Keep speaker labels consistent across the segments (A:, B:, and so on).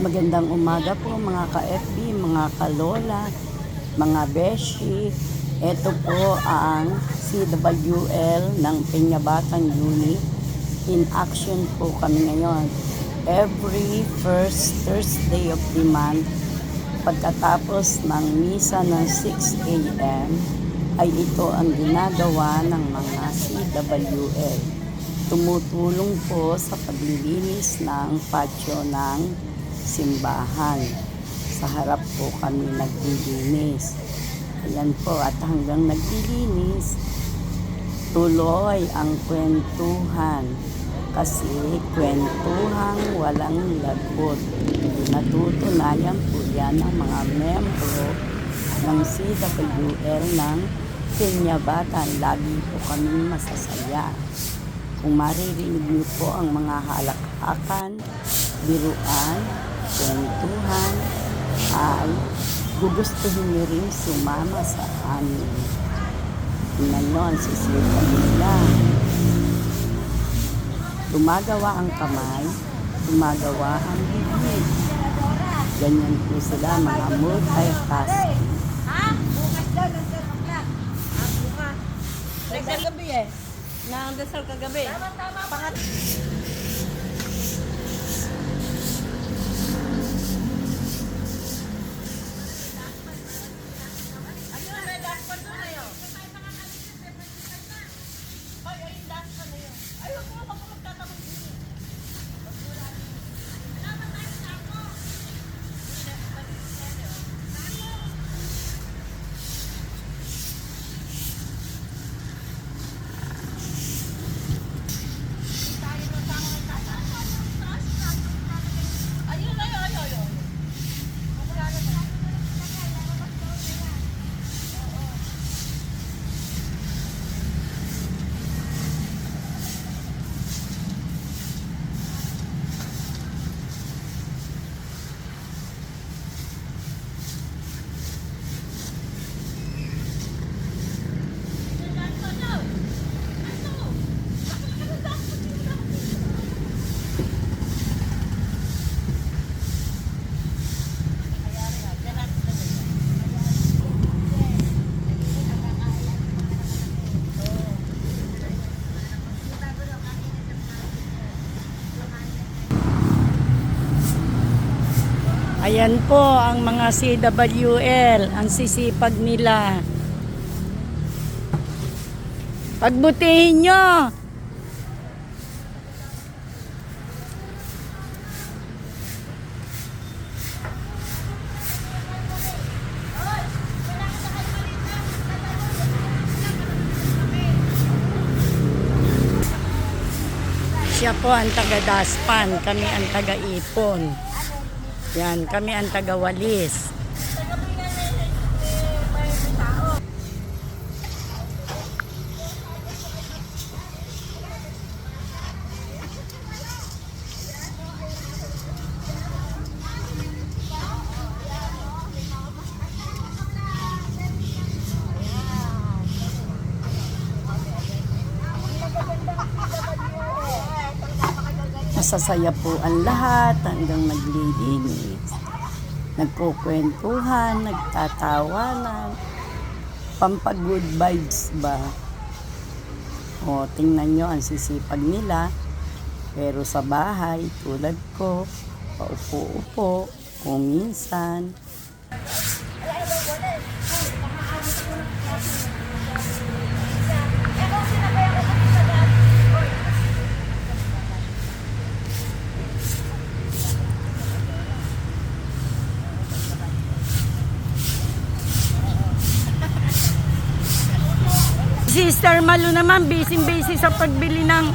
A: Magandang umaga po mga ka-FB, mga kalola, mga beshi. Ito po ang CWL ng Peñabatan Unit. In action po kami ngayon. Every first Thursday of the month, pagkatapos ng misa ng 6 a.m., ay ito ang ginagawa ng mga CWL. Tumutulong po sa paglilinis ng patio ng simbahan. Sa harap po kami naglilinis. Ayan po, at hanggang naglilinis, tuloy ang kwentuhan. Kasi kwentuhang walang lagot. Natutunayan po yan ng mga membro ng CWL ng Peñabatan. Lagi po kami masasaya. Kung maririnig niyo po ang mga halakhakan, biruan, kwentuhan, ay gugustuhin niyo rin sumama sa amin. Tingnan nyo ang sisipan nila. Gumagawa ang kamay, gumagawa ang bibig. Ganyan po sila, mga multitasking.
B: Bukas daw, nandun ang vlog. Bukas. Nagdal gabi eh. Nang-dasal kagabi. Tama.
A: Ayan po ang mga CWL, ang sisipag nila. Pagbutihin nyo! Siya po ang taga-daspan, kami ang taga-ipon. Yan, kami ang taga-walis. Masasaya po ang lahat hanggang naglilinis. Nagkukwentuhan, nagtatawanan. Pampag-good vibes ba? O, tingnan nyo ang sisipag nila. Pero sa bahay, tulad ko, paupo-upo, kung minsan. Sister Malu naman, busy-busy sa pagbili ng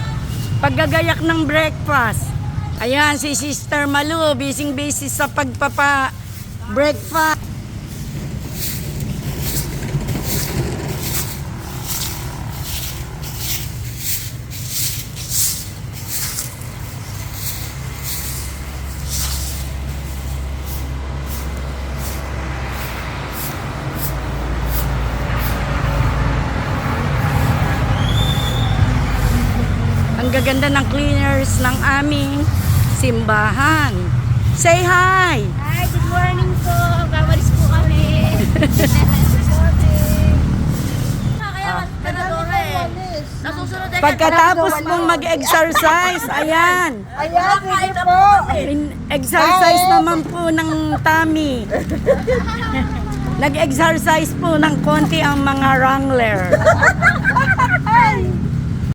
A: paggagayak ng breakfast. Ayan, si Sister Malu, busy-busy sa pagpapa-breakfast. Ang gaganda ng cleaners ng aming simbahan. Say hi.
B: Hi, good morning po. Gawaris po kami. Nasusunod ay
A: Pagkatapos mong mag-exercise, ayan.
B: Ayan, sige po.
A: Exercise naman po ng tummy. Nag-exercise po ng konti ang mga wrangler.